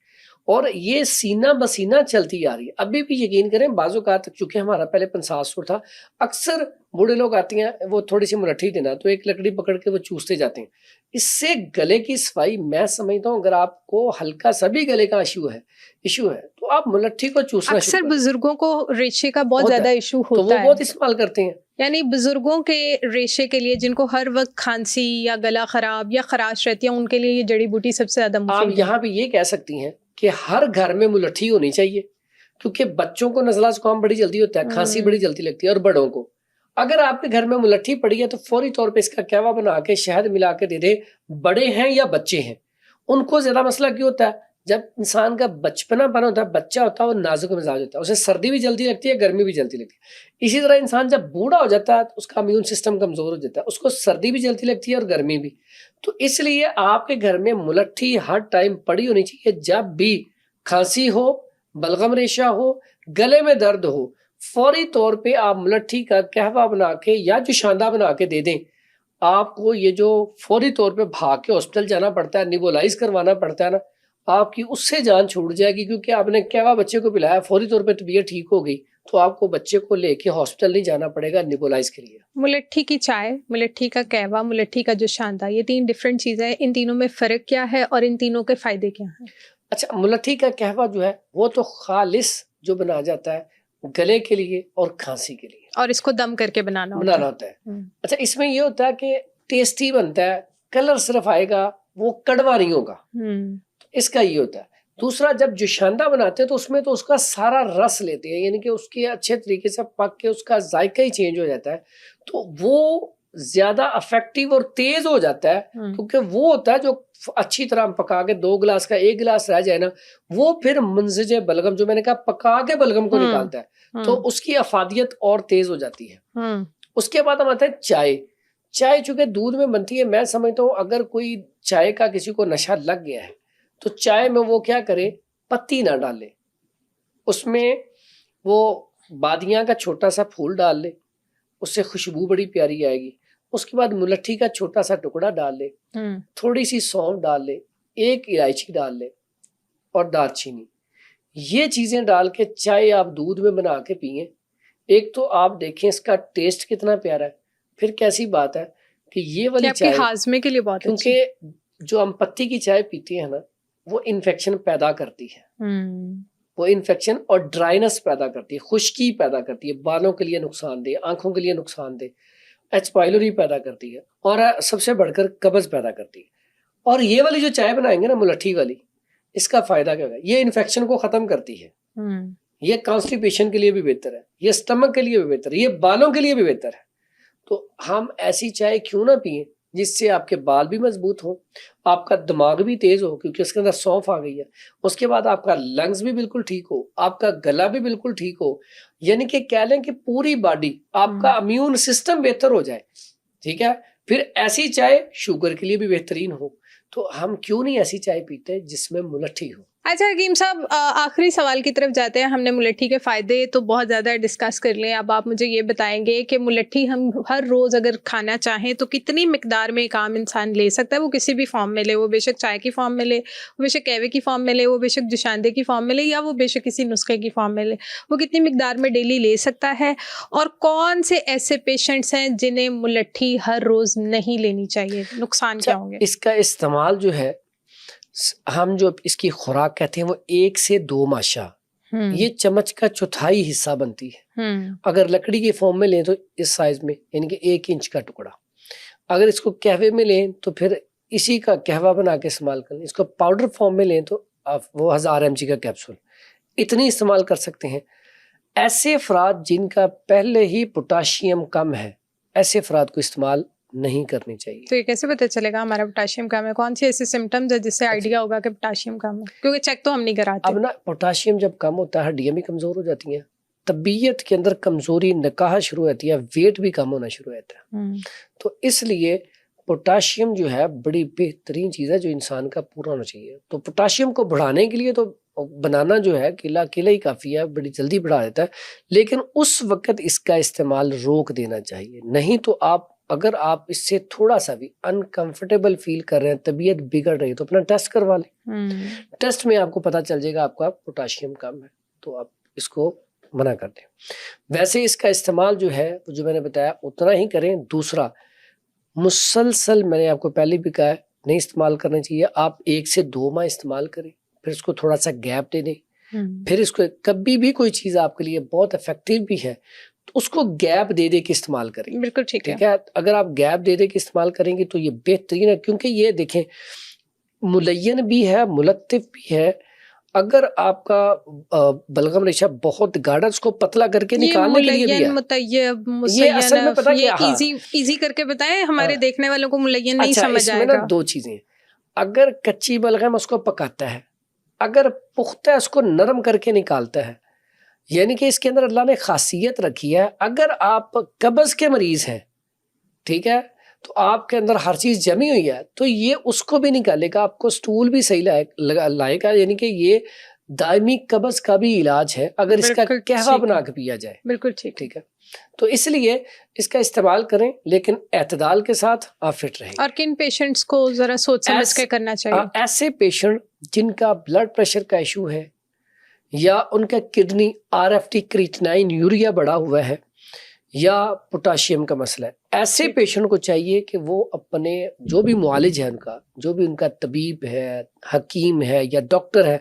[SPEAKER 1] اور یہ سینہ بسینہ چلتی آ رہی ہے ابھی بھی. یقین کریں بعض اوقات چونکہ ہمارا پہلے 50 تا، اکثر بوڑھے لوگ آتے ہیں وہ تھوڑی سی ملٹھی دینا تو ایک لکڑی پکڑ کے وہ چوستے جاتے ہیں. اس سے گلے کی صفائی میں سمجھتا ہوں اگر آپ کو ہلکا سا بھی گلے کا ایشو ہے تو آپ ملٹھی کو چوسنا
[SPEAKER 2] اکثر بزرگوں کو ریشے کا بہت زیادہ ایشو
[SPEAKER 1] تو وہ
[SPEAKER 2] ہوتا ہے،
[SPEAKER 1] بہت استعمال کرتے ہیں.
[SPEAKER 2] یعنی بزرگوں کے ریشے کے لیے جن کو ہر وقت کھانسی یا گلا خراب یا خراش رہتی ہے ان کے لیے یہ جڑی بوٹی سب سے زیادہ
[SPEAKER 1] آپ
[SPEAKER 2] مفید ہے.
[SPEAKER 1] یہاں پہ یہ کہہ سکتی ہیں کہ ہر گھر میں ملٹھی ہونی چاہیے، کیونکہ بچوں کو نزلہ زکام بڑی جلدی ہوتا ہے، کھانسی بڑی جلدی لگتی ہے، اور بڑوں کو. اگر آپ کے گھر میں ملٹھی پڑی ہے تو فوری طور پہ اس کا کہوا بنا کے شہد ملا کے دے دیں. بڑے ہیں یا بچے ہیں ان کو زیادہ مسئلہ کیوں ہوتا ہے؟ جب انسان کا بچپنا بنا ہوتا ہے، بچہ ہوتا ہے وہ نازک مزاج ہوتا ہے، اسے سردی بھی جلدی لگتی ہے، گرمی بھی جلدی لگتی ہے. اسی طرح انسان جب بوڑھا ہو جاتا ہے تو اس کا امیون سسٹم کمزور ہو جاتا ہے، اس کو سردی بھی جلدی لگتی ہے اور گرمی بھی. تو اس لیے آپ کے گھر میں ملٹھی ہر ٹائم پڑی ہونی چاہیے. جب بھی کھانسی ہو، بلغم ریشہ ہو، گلے میں درد ہو، فوری طور پہ آپ ملٹھی کا قہوہ بنا کے یا جوشاندہ بنا کے دے دیں. آپ کو یہ جو فوری طور پہ بھاگ کے ہاسپٹل جانا پڑتا ہے، نیبولائز کروانا پڑتا ہے نا، آپ کی اس سے جان چھوٹ جائے گی. کیونکہ آپ نے قہوہ بچے کو پلایا، فوری طور پہ طبیعت ٹھیک ہو گئی تو آپ کو بچے کو لے کے ہاسپٹل نہیں جانا پڑے گا نیبولائز کے لیے.
[SPEAKER 2] ملٹھی کی چائے، ملٹھی کا قہوہ، ملٹھی کا جوشاندہ، یہ 3 ڈفرینٹ چیزیں ہیں. ان تینوں میں فرق کیا ہے اور ان تینوں کے فائدے کیا ہیں؟
[SPEAKER 1] اچھا، ملٹھی کا قہوہ جو ہے وہ تو خالص جو بنا جاتا ہے گلے کے لیے اور کھانسی کے لیے،
[SPEAKER 2] اور اس کو دم کر کے بنانا
[SPEAKER 1] ہوتا ہے. اچھا، اس میں یہ ہوتا ہے کہ ٹیسٹی بنتا ہے، کلر صرف آئے گا، وہ کڑوا نہیں ہوگا، اس کا یہ ہوتا ہے. دوسرا، جب جوشاندہ بناتے ہیں تو اس میں تو اس کا سارا رس لیتے ہیں، یعنی کہ اس کے اچھے طریقے سے پک کے اس کا ذائقہ ہی چینج ہو جاتا ہے، تو وہ زیادہ افیکٹو اور تیز ہو جاتا ہے. کیونکہ وہ ہوتا ہے جو اچھی طرح ہم پکا کے 2 گلاس کا 1 گلاس رہ جائے نا، وہ پھر منسج بلغم جو میں نے کہا پکا کے بلغم کو نکالتا ہے، تو اس کی افادیت اور تیز ہو جاتی ہے. اس کے بعد ہم آتے ہیں چائے. چائے چونکہ دودھ میں بنتی ہے، میں سمجھتا ہوں اگر کوئی چائے کا کسی کو نشہ لگ گیا ہے تو چائے میں وہ کیا کرے، پتی نہ ڈالے، اس میں وہ بادیاں کا چھوٹا سا پھول ڈال لے، اس سے خوشبو بڑی پیاری آئے گی. اس کے بعد ملٹھی کا چھوٹا سا ٹکڑا ڈال لے، تھوڑی سی سونف ڈال لے، 1 الائچی ڈال لے اور دار چینی. یہ چیزیں ڈال کے چائے آپ دودھ میں بنا کے پئیں. ایک تو آپ دیکھیں اس کا ٹیسٹ کتنا پیارا ہے، پھر کیسی بات ہے کہ یہ والی چائے
[SPEAKER 2] ہاضمے کے لیے بہت،
[SPEAKER 1] کیونکہ جو ہم پتی کی چائے پیتے ہیں نا وہ انفیکشن پیدا کرتی ہے، وہ انفیکشن اور ڈرائنس پیدا کرتی ہے، خشکی پیدا کرتی ہے، بالوں کے لیے نقصان دہ، آنکھوں کے لیے نقصان دہ، ایچ پائلوری پیدا کرتی ہے، اور سب سے بڑھ کر قبض پیدا کرتی ہے. اور یہ والی جو چائے بنائیں گے نا ملٹھی والی، اس کا فائدہ کیا ہوگا؟ یہ انفیکشن کو ختم کرتی ہے، یہ کانسٹیپیشن کے لیے بھی بہتر ہے، یہ اسٹمک کے لیے بھی بہتر ہے، یہ بالوں کے لیے بھی بہتر ہے. تو ہم ایسی چائے کیوں نہ پئیں جس سے آپ کے بال بھی مضبوط ہوں، آپ کا دماغ بھی تیز ہو، کیونکہ اس کے اندر سونف آ گئی ہے. اس کے بعد آپ کا لنگز بھی بالکل ٹھیک ہو، آپ کا گلا بھی بالکل ٹھیک ہو، یعنی کہ کہہ لیں کہ پوری باڈی، آپ کا امیون سسٹم بہتر ہو جائے. ٹھیک ہے، پھر ایسی چائے شوگر کے لیے بھی بہترین ہو. تو ہم کیوں نہیں ایسی چائے پیتے جس میں ملٹھی ہو.
[SPEAKER 2] اچھا حکیم صاحب، آخری سوال کی طرف جاتے ہیں. ہم نے ملٹھی کے فائدے تو بہت زیادہ ڈسکس کر لیں. اب آپ مجھے یہ بتائیں گے کہ ملٹھی ہم ہر روز اگر کھانا چاہیں تو کتنی مقدار میں ایک عام انسان لے سکتا ہے؟ وہ کسی بھی فارم میں لے، وہ بے شک چائے کی فارم میں لے، وہ بے شک قہوے کی فارم میں لے، وہ بے شک جوشاندے کی فارم میں لے، یا وہ بے شک کسی نسخے کی فارم میں لے، وہ کتنی مقدار میں ڈیلی لے سکتا ہے؟ اور کون سے ایسے پیشنٹس ہیں جنہیں ملٹھی ہر روز نہیں لینی چاہیے؟ نقصان کیا ہوں گے؟
[SPEAKER 1] اس کا استعمال جو ہے، ہم جو اس کی خوراک کہتے ہیں وہ 1 سے 2 ماشا، یہ چمچ کا 1/4 حصہ بنتی ہے. اگر لکڑی کے فارم میں لیں تو اس سائز میں، یعنی کہ 1 انچ کا ٹکڑا. اگر اس کو قہوے میں لیں تو پھر اسی کا قہوہ بنا کے استعمال کریں. اس کو پاؤڈر فارم میں لیں تو آپ وہ 1000 mg کا کیپسول اتنی استعمال کر سکتے ہیں. ایسے افراد جن کا پہلے ہی پوٹاشیم کم ہے، ایسے افراد کو استعمال نہیں کرنی چاہیے.
[SPEAKER 2] تو یہ کیسے پتہ چلے گا ہمارا پوٹاشیم کم ہے؟ کون سی ایسے سمٹمز ہے جس سے آئیڈیا ہوگا کہ پوٹاشیم کم ہے؟ کیونکہ چیک تو ہم نہیں کراتے.
[SPEAKER 1] اب نا پوٹاشیم جب کم ہوتا ہے ہڈیاں بھی کمزور ہو جاتی ہیں، طبیعت کے اندر کمزوری نکاح شروع ہوتی ہے، ویٹ بھی کم ہونا شروع ہوتا ہے. تو اس لیے پوٹاشیم جو ہے بڑی بہترین چیز ہے جو انسان کا پورا ہونا چاہیے. تو پوٹاشیم کو بڑھانے کے لیے تو بنانا جو ہے کیلا ہی کافی ہے, بڑی جلدی بڑھا دیتا ہے, لیکن اس وقت اس کا استعمال روک دینا چاہیے. نہیں تو اگر آپ اس سے تھوڑا سا بھی انکمفرٹیبل فیل کر رہے ہیں, طبیعت بگڑ رہی ہے, تو اپنا ٹیسٹ کروا لیں. ٹیسٹ میں آپ کو پتا چل جائے گا آپ کا پوٹاشیم کم ہے, تو آپ اس کو منع کر دیں. ویسے اس کا استعمال جو ہے جو میں نے بتایا اتنا ہی کریں. دوسرا, مسلسل میں نے آپ کو پہلے بھی کہا ہے نہیں استعمال کرنا چاہیے. آپ 1 سے 2 ماہ استعمال کریں, پھر اس کو تھوڑا سا گیپ دے دیں. پھر اس کو کبھی بھی کوئی چیز آپ کے لیے بہت افیکٹو بھی ہے تو اس کو گیپ دے کے استعمال کریں.
[SPEAKER 2] بالکل ٹھیک
[SPEAKER 1] ہے. اگر آپ گیپ دے کے استعمال کریں گے تو یہ بہترین ہے, کیونکہ یہ دیکھیں ملین بھی ہے, ملطف بھی ہے. اگر آپ کا بلغم ریشہ بہت گاڑا, اس کو پتلا کر کے نکالنے کے لیے بھی ہے. یہ اصل میں پتہ کیا,
[SPEAKER 2] ایزی کر کے بتائیں, ہمارے دیکھنے والوں کو ملین نہیں سمجھ آئے گا.
[SPEAKER 1] 2 چیزیں, اگر کچی بلغم اس کو پکاتا ہے, اگر پختہ اس کو نرم کر کے نکالتا ہے, یعنی کہ اس کے اندر اللہ نے خاصیت رکھی ہے. اگر آپ قبض کے مریض ہیں, ٹھیک ہے, تو آپ کے اندر ہر چیز جمی ہوئی ہے, تو یہ اس کو بھی نکالے گا, آپ کو سٹول بھی صحیح لائے گا. یعنی کہ یہ دائمی قبض کا بھی علاج ہے اگر اس کا قہوہ بنا کے پیا جائے.
[SPEAKER 2] بالکل ٹھیک
[SPEAKER 1] ہے. تو اس لیے اس کا استعمال کریں, لیکن اعتدال کے ساتھ آپ فٹ رہیں.
[SPEAKER 2] اور کن پیشنٹس کو ذرا سوچ سمجھ کے کرنا چاہیے؟
[SPEAKER 1] ایسے پیشنٹ جن کا بلڈ پریشر کا ایشو ہے, یا ان کا کڈنی RFT کریٹینائن یوریا بڑھا ہوا ہے, یا پوٹاشیم کا مسئلہ ہے. ایسے پیشنٹ کو چاہیے کہ وہ اپنے جو بھی معالج ہے, ان کا جو بھی ان کا طبیب ہے, حکیم ہے یا ڈاکٹر ہے,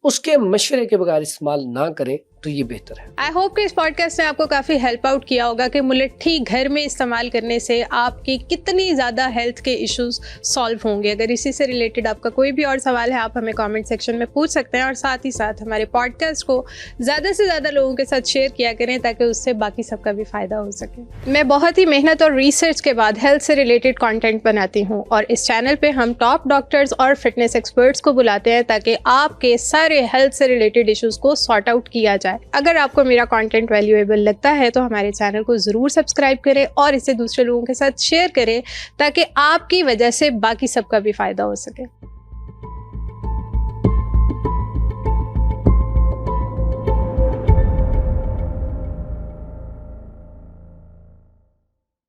[SPEAKER 1] اس کے مشورے کے بغیر استعمال نہ کریں تو یہ بہتر ہے.
[SPEAKER 2] آئی ہوپ کہ اس پوڈ کاسٹ نے آپ کو کافی ہیلپ آؤٹ کیا ہوگا کہ ملٹھی گھر میں استعمال کرنے سے آپ کی کتنی زیادہ ہیلتھ کے ایشوز سالو ہوں گے. اگر اسی سے ریلیٹڈ آپ کا کوئی بھی اور سوال ہے, آپ ہمیں کامنٹ سیکشن میں پوچھ سکتے ہیں, اور ساتھ ہی ساتھ ہمارے پوڈ کاسٹ کو زیادہ سے زیادہ لوگوں کے ساتھ شیئر کیا کریں تاکہ اس سے باقی سب کا بھی فائدہ ہو سکے. میں بہت ہی محنت اور ریسرچ کے بعد ہیلتھ سے ریلیٹڈ کانٹینٹ بناتی ہوں, اور اس چینل پہ ہم ٹاپ ڈاکٹرز اور فٹنس ایکسپرٹس کو بلاتے ہیں تاکہ آپ کے سارے ہیلتھ سے ریلیٹڈ ایشوز کو سارٹ آؤٹ کیا جائے. اگر آپ کو میرا کانٹینٹ ویلیویبل لگتا ہے تو ہمارے چینل کو ضرور سبسکرائب کریں اور اسے دوسرے لوگوں کے ساتھ شیئر کریں تاکہ آپ کی وجہ سے باقی سب کا بھی فائدہ ہو سکے.